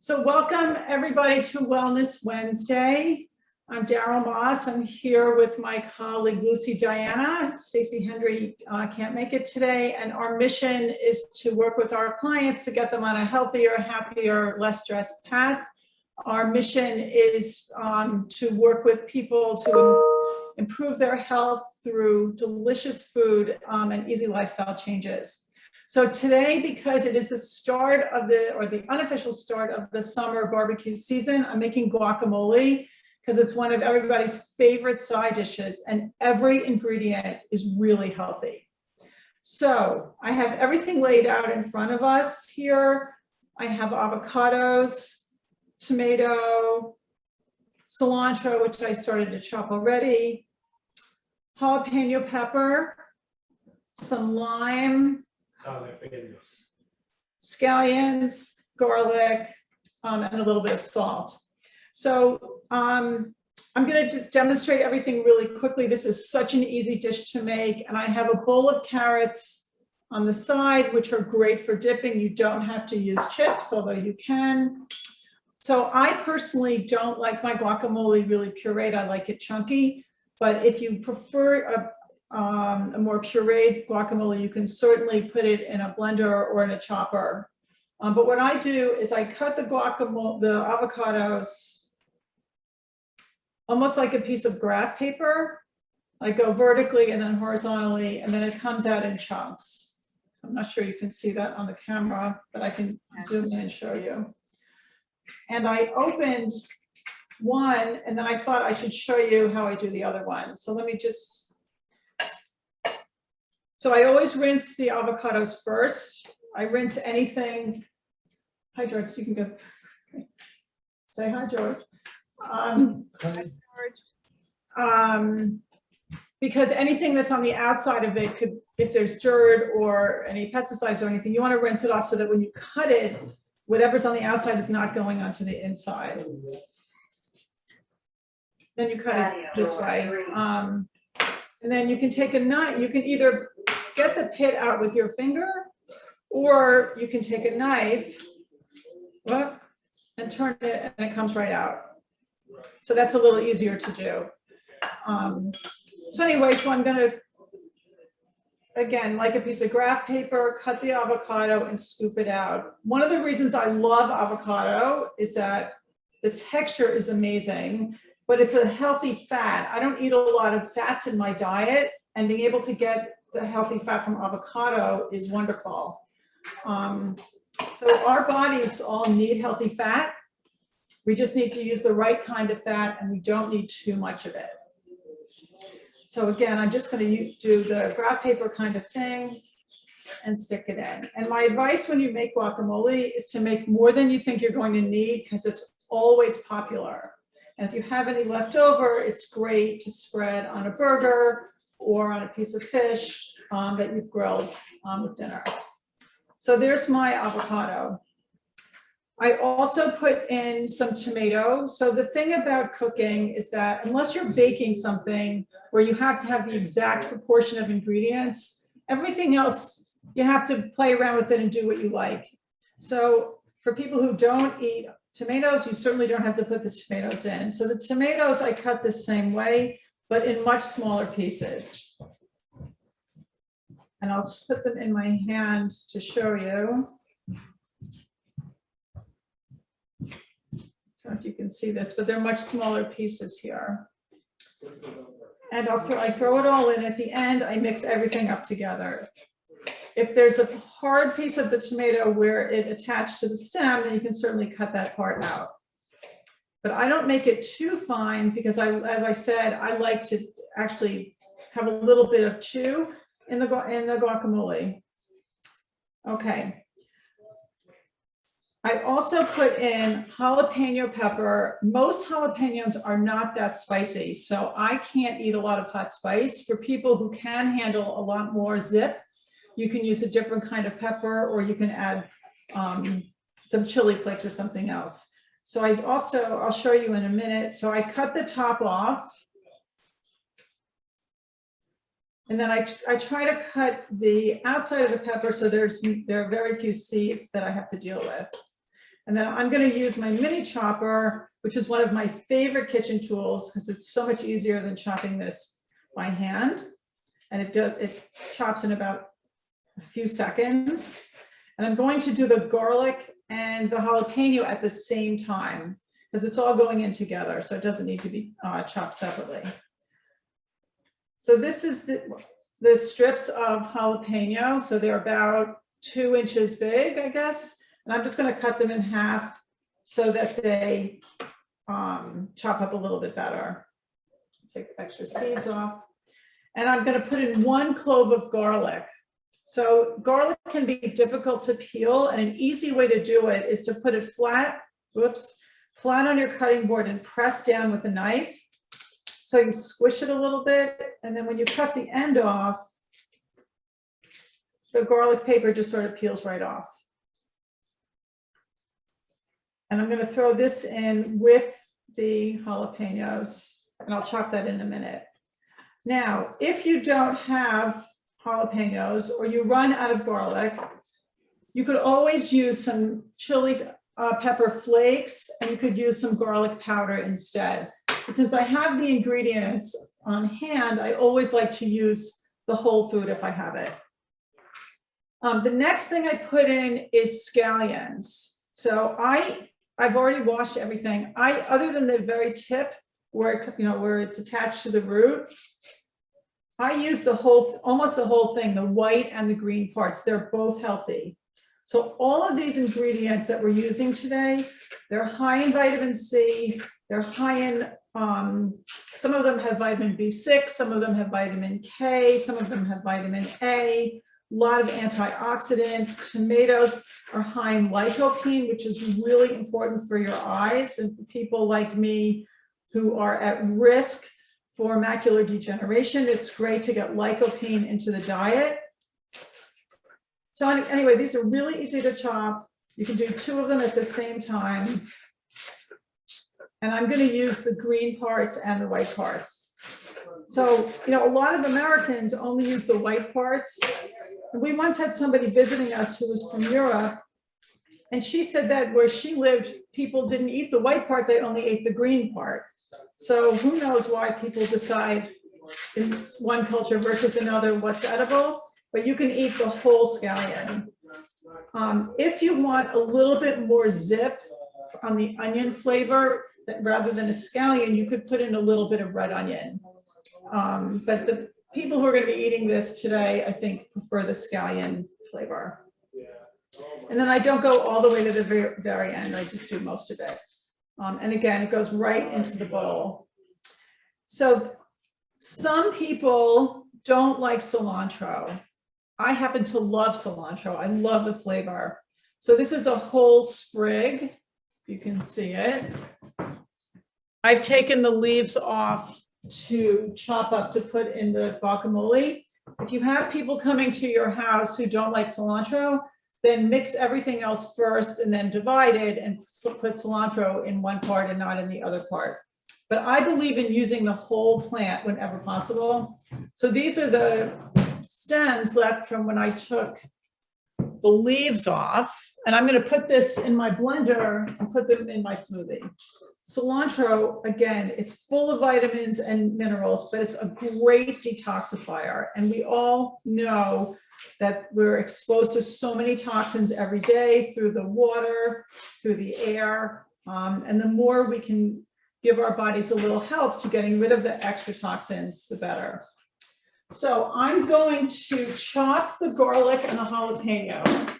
So welcome everybody to Wellness Wednesday. I'm Daryl Moss. I'm here with my colleague Lucy Diana. Stacey Hendry can't make it today, and our mission is to work with our clients to get them on a healthier, happier, less stressed path. Our mission is to work with people to improve their health through delicious food and easy lifestyle changes. So today, because it is the start of the unofficial start of the summer barbecue season, I'm making guacamole because it's one of everybody's favorite side dishes and every ingredient is really healthy. So I have everything laid out in front of us here. I have avocados, tomato, cilantro, which I started to chop already, jalapeno pepper, some lime, scallions, garlic, and a little bit of salt. So I'm going to demonstrate everything really quickly. This is such an easy dish to make, and I have a bowl of carrots on the side, which are great for dipping. You don't have to use chips, although you can. So I personally don't like my guacamole really pureed. I like it chunky, but if you prefer a more pureed guacamole, you can certainly put it in a blender or in a chopper. But what I do is I cut the avocados almost like a piece of graph paper. I go vertically and then horizontally, and then it comes out in chunks. So I'm not sure you can see that on the camera, but I can zoom in and show you. And I opened one, and then I thought I should show you how I do the other one. So let me just, so I always rinse the avocados first. I rinse anything. Hi, George, you can go. Say hi, George. Because anything that's on the outside of it could, if there's dirt or any pesticides or anything, you want to rinse it off so that when you cut it, whatever's on the outside is not going onto the inside. Then you cut it this way. And then you can take a knife, you can either get the pit out with your finger, or you can take a knife and turn it and it comes right out. So that's a little easier to do. So anyway, so I'm gonna, again, like a piece of graph paper, cut the avocado and scoop it out. One of the reasons I love avocado is that the texture is amazing, but it's a healthy fat. I don't eat a lot of fats in my diet, and being able to get the healthy fat from avocado is wonderful. So our bodies all need healthy fat. We just need to use the right kind of fat, and we don't need too much of it. So again, I'm just going to do the graph paper kind of thing and stick it in. And my advice when you make guacamole is to make more than you think you're going to need, because it's always popular. And if you have any left over, it's great to spread on a burger or on a piece of fish that you've grilled with dinner. So there's my avocado. I also put in some tomato. So the thing about cooking is that unless you're baking something where you have to have the exact proportion of ingredients, everything else, you have to play around with it and do what you like. So for people who don't eat tomatoes, you certainly don't have to put the tomatoes in. So the tomatoes I cut the same way, but in much smaller pieces. And I'll just put them in my hand to show you. I don't know if you can see this, but they're much smaller pieces here. And I throw it all in. At the end, I mix everything up together. If there's a hard piece of the tomato where it attached to the stem, then you can certainly cut that part out. But I don't make it too fine because as I said, I like to actually have a little bit of chew in the guacamole. Okay. I also put in jalapeno pepper. Most jalapenos are not that spicy, so I can't eat a lot of hot spice. For people who can handle a lot more zip, you can use a different kind of pepper, or you can add some chili flakes or something else. So I'll show you in a minute. So I cut the top off. And then I try to cut the outside of the pepper so there are very few seeds that I have to deal with. And then I'm going to use my mini chopper, which is one of my favorite kitchen tools because it's so much easier than chopping this by hand. And it chops in about a few seconds. And I'm going to do the garlic and the jalapeno at the same time because it's all going in together. So it doesn't need to be chopped separately. So this is the strips of jalapeno. So they're about 2 inches big, I guess. And I'm just going to cut them in half so that they chop up a little bit better. Take the extra seeds off. And I'm going to put in 1 clove of garlic. So garlic can be difficult to peel, and an easy way to do it is to put it flat on your cutting board and press down with a knife. So you squish it a little bit, and then when you cut the end off, the garlic paper just sort of peels right off. And I'm going to throw this in with the jalapenos, and I'll chop that in a minute. Now, if you don't have jalapenos or you run out of garlic, you could always use some chili pepper flakes, and you could use some garlic powder instead. But since I have the ingredients on hand, I always like to use the whole food if I have it. The next thing I put in is scallions. So I've already washed everything. Other than the very tip where it's attached to the root, I use almost the whole thing, the white and the green parts. They're both healthy. So all of these ingredients that we're using today, they're high in vitamin C. They're high in, some of them have vitamin B6, some of them have vitamin K, some of them have vitamin A, a lot of antioxidants. Tomatoes are high in lycopene, which is really important for your eyes and for people like me who are at risk for macular degeneration. It's great to get lycopene into the diet. So anyway, these are really easy to chop. You can do 2 of them at the same time. And I'm going to use the green parts and the white parts. So, a lot of Americans only use the white parts. We once had somebody visiting us who was from Europe, and she said that where she lived, people didn't eat the white part, they only ate the green part. So who knows why people decide in one culture versus another what's edible, but you can eat the whole scallion. If you want a little bit more zip on the onion flavor, rather than a scallion, you could put in a little bit of red onion. But the people who are going to be eating this today, I think, prefer the scallion flavor. And then I don't go all the way to the very end, I just do most of it. And again, it goes right into the bowl. So some people don't like cilantro. I happen to love cilantro. I love the flavor. So this is a whole sprig. You can see it. I've taken the leaves off to chop up to put in the guacamole. If you have people coming to your house who don't like cilantro, then mix everything else first and then divide it and put cilantro in one part and not in the other part. But I believe in using the whole plant whenever possible. So these are the stems left from when I took the leaves off. And I'm going to put this in my blender and put them in my smoothie. Cilantro, again, it's full of vitamins and minerals, but it's a great detoxifier. And we all know that we're exposed to so many toxins every day through the water, through the air. And the more we can give our bodies a little help to getting rid of the extra toxins, the better. So I'm going to chop the garlic and the jalapeno.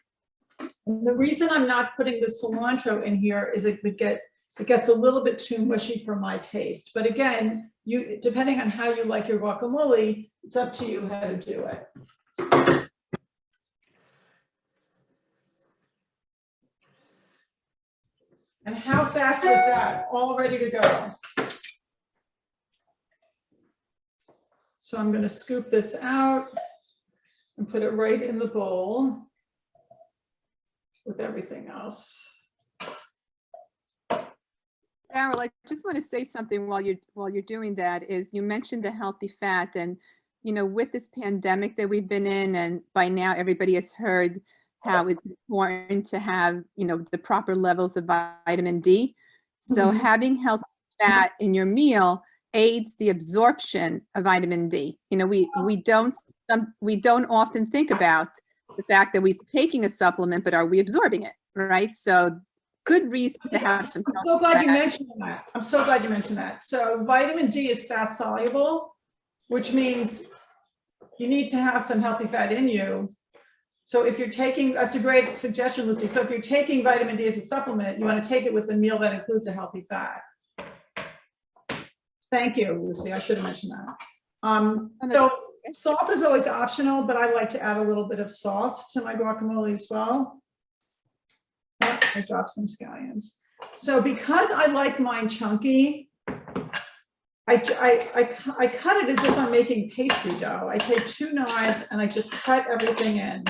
And the reason I'm not putting the cilantro in here is it gets a little bit too mushy for my taste. But again, depending on how you like your guacamole, it's up to you how to do it. And how fast was that? All ready to go. So I'm going to scoop this out and put it right in the bowl with everything else. Carol, I just want to say something while you're doing that. Is you mentioned the healthy fat, and with this pandemic that we've been in, and by now everybody has heard how it's important to have, the proper levels of vitamin D. So Mhm. having healthy fat in your meal aids the absorption of vitamin D. We don't often think about the fact that we're taking a supplement, but are we absorbing it, right? So good reason to have some I'm so glad you mentioned that. I'm so glad you mentioned that. So vitamin D is fat soluble, which means you need to have some healthy fat in you. So if you're taking, that's a great suggestion, Lucy. So if you're taking vitamin D as a supplement, you want to take it with a meal that includes a healthy fat. Thank you, Lucy. I should have mentioned that. So salt is always optional, but I like to add a little bit of salt to my guacamole as well. Oh, I dropped some scallions. So because I like mine chunky, I cut it as if I'm making pastry dough. I take 2 knives and I just cut everything in.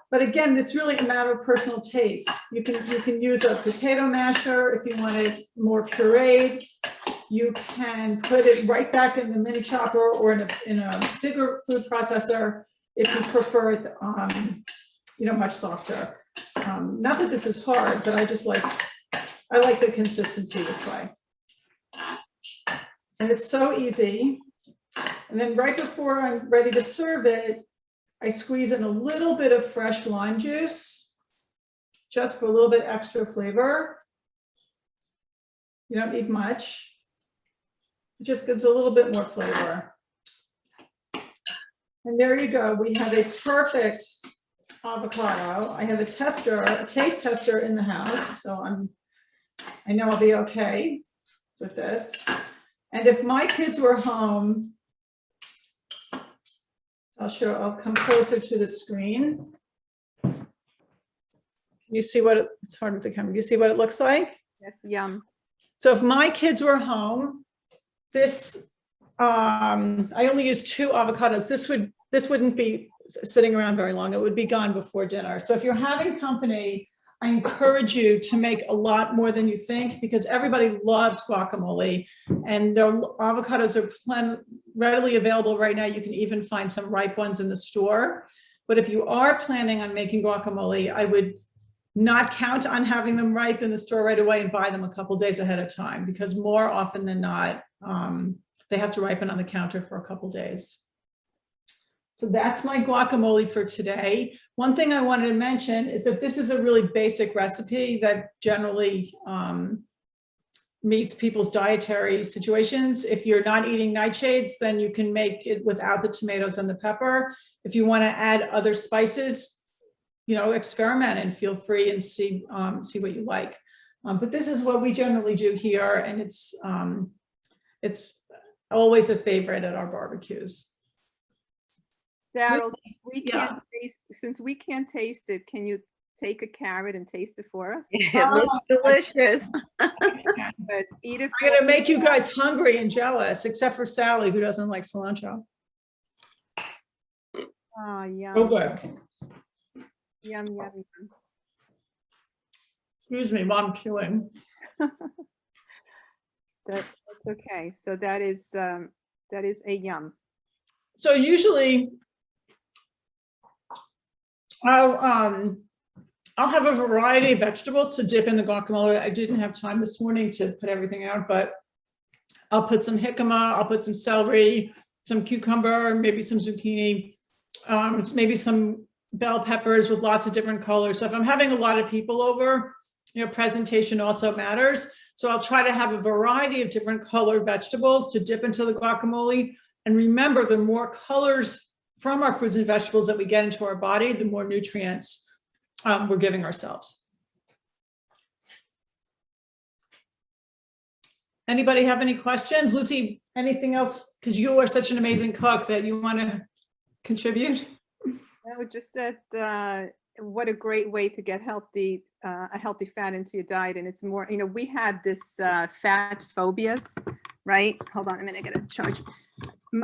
But again, it's really a matter of personal taste. You can use a potato masher if you want it more pureed. You can put it right back in the mini chopper or in a bigger food processor if you prefer it, much softer. Not that this is hard, but I like the consistency this way. And it's so easy. And then right before I'm ready to serve it, I squeeze in a little bit of fresh lime juice, just for a little bit extra flavor. You don't need much. It just gives a little bit more flavor. And there you go. We have a perfect avocado. I have a taste tester in the house, so I know I'll be okay with this. And if my kids were home, I'll come closer to the screen. You see it's hard with the camera. You see what it looks like? Yes, yum. So if my kids were home, this, I only use 2 avocados. This wouldn't be sitting around very long. It would be gone before dinner. So if you're having company, I encourage you to make a lot more than you think, because everybody loves guacamole and the avocados are readily available right now. You can even find some ripe ones in the store. But if you are planning on making guacamole, I would not count on having them ripe in the store right away and buy them a couple days ahead of time, because more often than not, they have to ripen on the counter for a couple days. So that's my guacamole for today. One thing I wanted to mention is that this is a really basic recipe that generally meets people's dietary situations. If you're not eating nightshades, then you can make it without the tomatoes and the pepper. If you want to add other spices, experiment and feel free and see what you like. But this is what we generally do here, and it's always a favorite at our barbecues. Daryl, since we can't taste it, can you take a carrot and taste it for us? It looks delicious. But eat it. I'm gonna make you guys hungry and jealous, except for Sally, who doesn't like cilantro. Oh, yum. Oh, good. Yum, yum, yum. Excuse me, Mom, chewing. That's okay. So that is a yum. So usually I'll have a variety of vegetables to dip in the guacamole. I didn't have time this morning to put everything out, but I'll put some jicama, I'll put some celery, some cucumber, maybe some zucchini, maybe some bell peppers with lots of different colors. So if I'm having a lot of people over, presentation also matters. So I'll try to have a variety of different colored vegetables to dip into the guacamole. And remember, the more colors from our fruits and vegetables that we get into our body, the more nutrients we're giving ourselves. Anybody have any questions? Lucy, anything else? Because you are such an amazing cook that you want to contribute. No, just that what a great way to get a healthy fat into your diet. And it's more, we had this fat phobias, right? Hold on a minute, I gotta charge.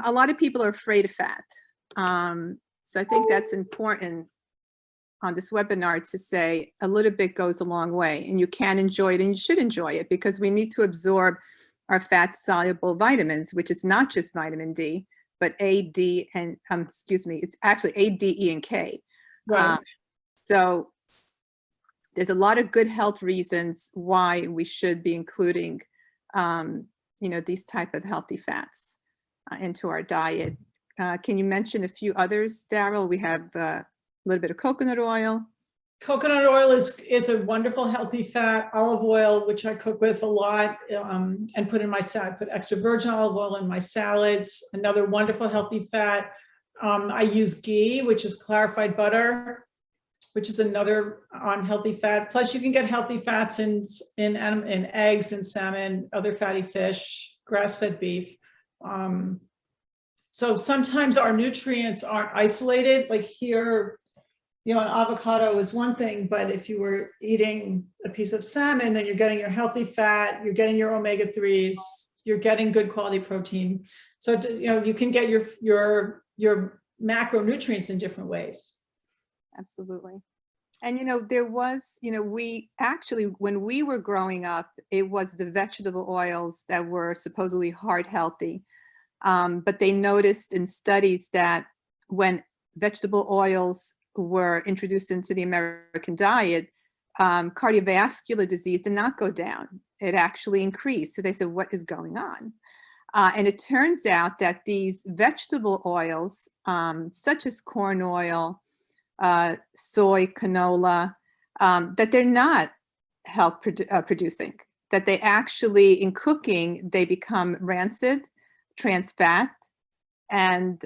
A lot of people are afraid of fat. So I think that's important on this webinar to say a little bit goes a long way, and you can enjoy it and you should enjoy it, because we need to absorb our fat soluble vitamins, which is not just vitamin D, but A, D, and it's actually A, D, E, and K. Right. So there's a lot of good health reasons why we should be including, these type of healthy fats into our diet. Can you mention a few others, Daryl? We have a little bit of coconut oil. Coconut oil is a wonderful healthy fat. Olive oil, which I cook with a lot and put in my salad. Put extra virgin olive oil in my salads. Another wonderful healthy fat. I use ghee, which is clarified butter, which is another healthy fat. Plus, you can get healthy fats in eggs and salmon, other fatty fish, grass-fed beef. So sometimes our nutrients aren't isolated. Like here, an avocado is one thing, but if you were eating a piece of salmon, then you're getting your healthy fat, you're getting your omega-3s, you're getting good quality protein. So, you can get your macronutrients in different ways. Absolutely. And, there was, we actually, when we were growing up, it was the vegetable oils that were supposedly heart healthy. But they noticed in studies that when vegetable oils were introduced into the American diet, cardiovascular disease did not go down. It actually increased. So they said, what is going on? And it turns out that these vegetable oils, such as corn oil, soy, canola, that they're not health producing, that they actually, in cooking, they become rancid, trans fat, and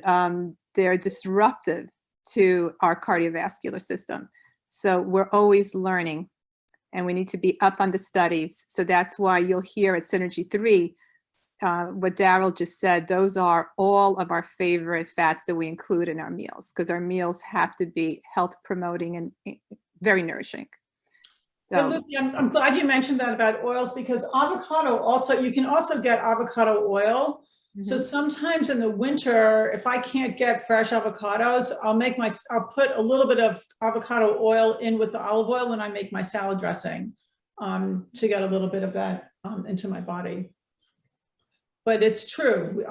they're disruptive to our cardiovascular system. So we're always learning, and we need to be up on the studies. So that's why you'll hear at Synergy 3, what Daryl just said, those are all of our favorite fats that we include in our meals, because our meals have to be health promoting and very nourishing. So Lucy, I'm glad you mentioned that about oils, because avocado also, you can also get avocado oil. So sometimes in the winter, if I can't get fresh avocados, I'll put a little bit of avocado oil in with the olive oil when I make my salad dressing, to get a little bit of that into my body. But it's true.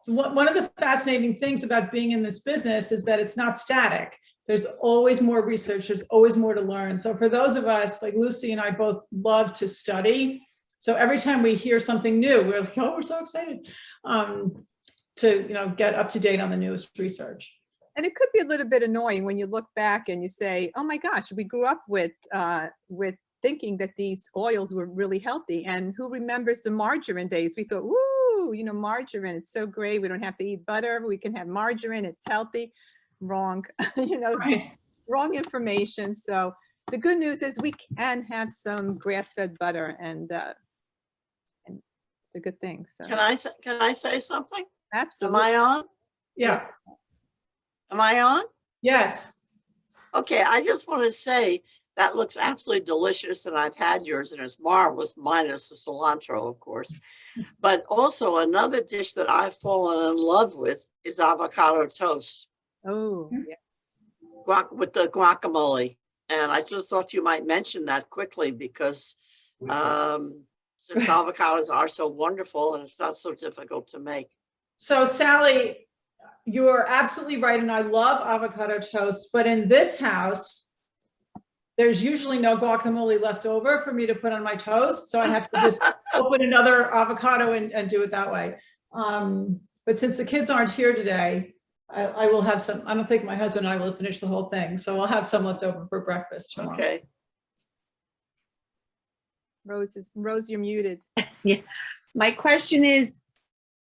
One of the fascinating things about being in this business is that it's not static. There's always more research. There's always more to learn. So for those of us, like Lucy and I both love to study. So every time we hear something new, we're like, oh, we're so excited to get up to date on the newest research. And it could be a little bit annoying when you look back and you say, oh my gosh, we grew up with thinking that these oils were really healthy. And who remembers the margarine days? We thought, woo, margarine, it's so great. We don't have to eat butter. We can have margarine. It's healthy. Wrong, Right. Wrong information. So the good news is we can have some grass-fed butter, and it's a good thing. So Can I say something? absolutely. Am I on? Yeah. Am I on? Yes. Okay, I just want to say that looks absolutely delicious, and I've had yours, and it's marvelous, minus the cilantro, of course. But also another dish that I've fallen in love with is avocado toast. Oh, yes. With the guacamole. And I just thought you might mention that quickly, because since avocados are so wonderful and it's not so difficult to make. So Sally, you're absolutely right. And I love avocado toast, but in this house, there's usually no guacamole left over for me to put on my toast. So I have to just open another avocado and do it that way. But since the kids aren't here today, I will have some. I don't think my husband and I will finish the whole thing. So we'll have some left over for breakfast tomorrow. Okay. Rose, you're muted. Yeah. My question is,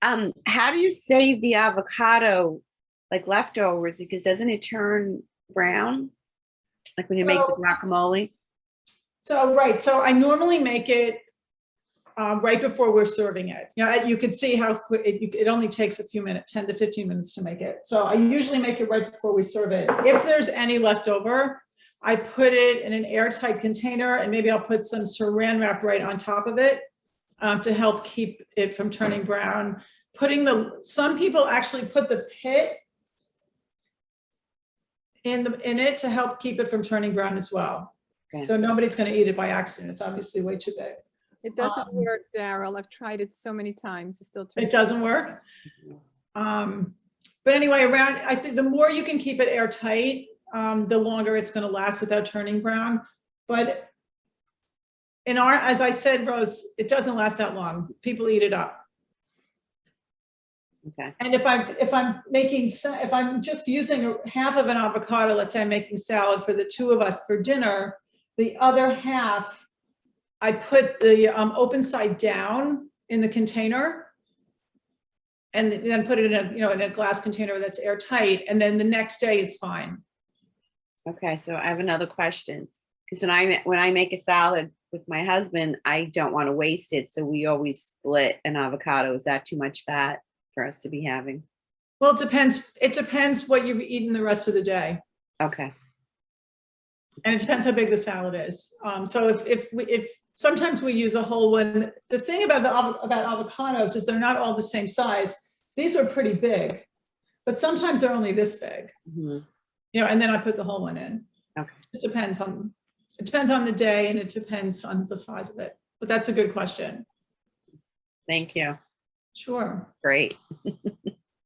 how do you save the avocado, like leftovers? Because doesn't it turn brown? Like when you make the guacamole? So, right. So I normally make it right before we're serving it. You can see how quick it only takes a few minutes, 10 to 15 minutes to make it. So I usually make it right before we serve it. If there's any left over, I put it in an airtight container, and maybe I'll put some saran wrap right on top of it to help keep it from turning brown. Some people actually put the pit in it to help keep it from turning brown as well. Okay. So nobody's going to eat it by accident. It's obviously way too big. It doesn't work, Daryl. I've tried it so many times. It still turns. It doesn't work. But anyway, I think the more you can keep it airtight, the longer it's going to last without turning brown. But in our, as I said, Rose, it doesn't last that long. People eat it up. Okay. And if I'm just using half of an avocado, let's say I'm making salad for the two of us for dinner, the other half, I put the open side down in the container and then put it in a, in a glass container that's airtight. And then the next day it's fine. Okay, so I have another question. Because when I make a salad with my husband, I don't want to waste it. So we always split an avocado. Is that too much fat for us to be having? Well, it depends. It depends what you've eaten the rest of the day. Okay. And it depends how big the salad is. So if sometimes we use a whole one. The thing about avocados is they're not all the same size. These are pretty big, but sometimes they're only this big. Mm-hmm. And then I put the whole one in. Okay. It depends on the day and it depends on the size of it. But that's a good question. Thank you. Sure. Great.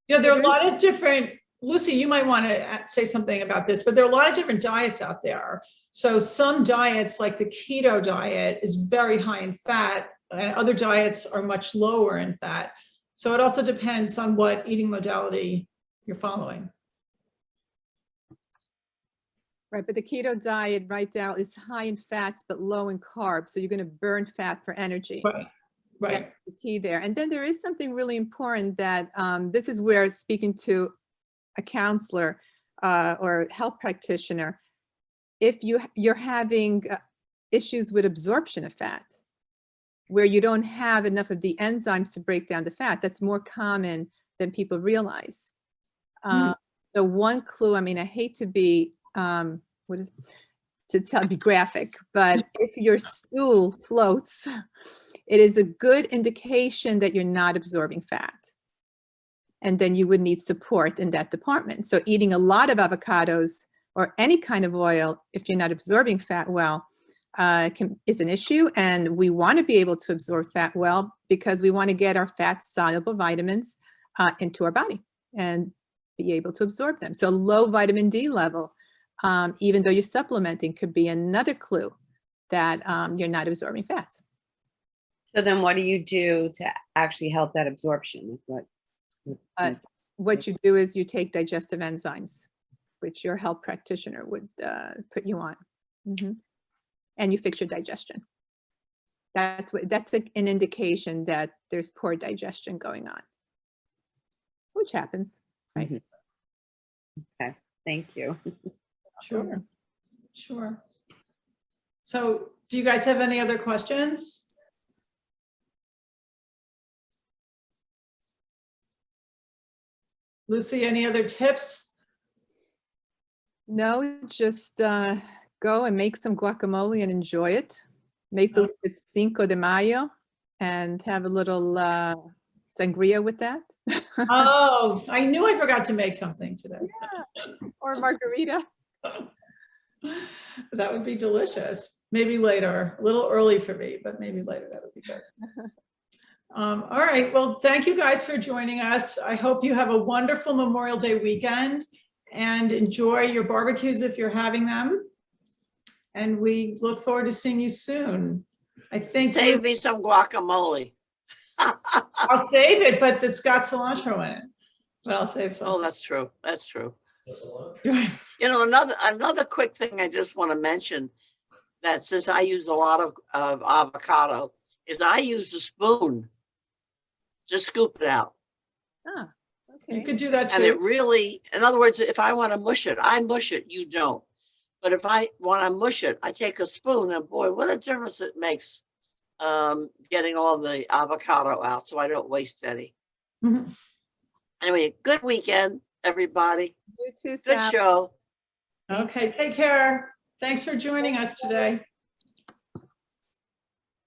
There are a lot of different, Lucy, you might want to say something about this, but there are a lot of different diets out there. So some diets, like the keto diet, is very high in fat, and other diets are much lower in fat. So it also depends on what eating modality you're following. Right, but the keto diet right now is high in fats but low in carbs, so you're going to burn fat for energy. Right. That's the key there. And then there is something really important that this is where speaking to a counselor or health practitioner, if you're having issues with absorption of fat, where you don't have enough of the enzymes to break down the fat, that's more common than people realize. So one clue, I mean, I hate to be be graphic, but if your stool floats, it is a good indication that you're not absorbing fat. And then you would need support in that department. So eating a lot of avocados or any kind of oil, if you're not absorbing fat well, is an issue. And we want to be able to absorb fat well because we want to get our fat-soluble vitamins into our body and be able to absorb them. So low vitamin D level, even though you're supplementing, could be another clue that you're not absorbing fats. So then what do you do to actually help that absorption? What you do is you take digestive enzymes, which your health practitioner would put you on. And you fix your digestion. That's an indication that there's poor digestion going on, which happens, right? Okay, thank you. Sure. So do you guys have any other questions? Lucy, any other tips? No, just go and make some guacamole and enjoy it. Make believe it's Cinco de Mayo and have a little sangria with that. Oh, I knew I forgot to make something today. Yeah. Or margarita. That would be delicious. Maybe later, a little early for me, but maybe later, that would be good. All right, well, thank you guys for joining us. I hope you have a wonderful Memorial Day weekend and enjoy your barbecues if you're having them. And we look forward to seeing you soon. I think Save me some guacamole. I'll save it, but it's got cilantro in it. But I'll save some. Oh, that's true. That's true. Another quick thing I just want to mention, that since I use a lot of avocado, is I use a spoon. Just scoop it out. Ah, okay. You could do that too. And it really, in other words, if I want to mush it, I mush it, you don't. But if I want to mush it, I take a spoon, and boy, what a difference it makes getting all the avocado out so I don't waste any. Anyway, good weekend, everybody. You too, Good Sal. show. Okay, take care. Thanks for joining us today.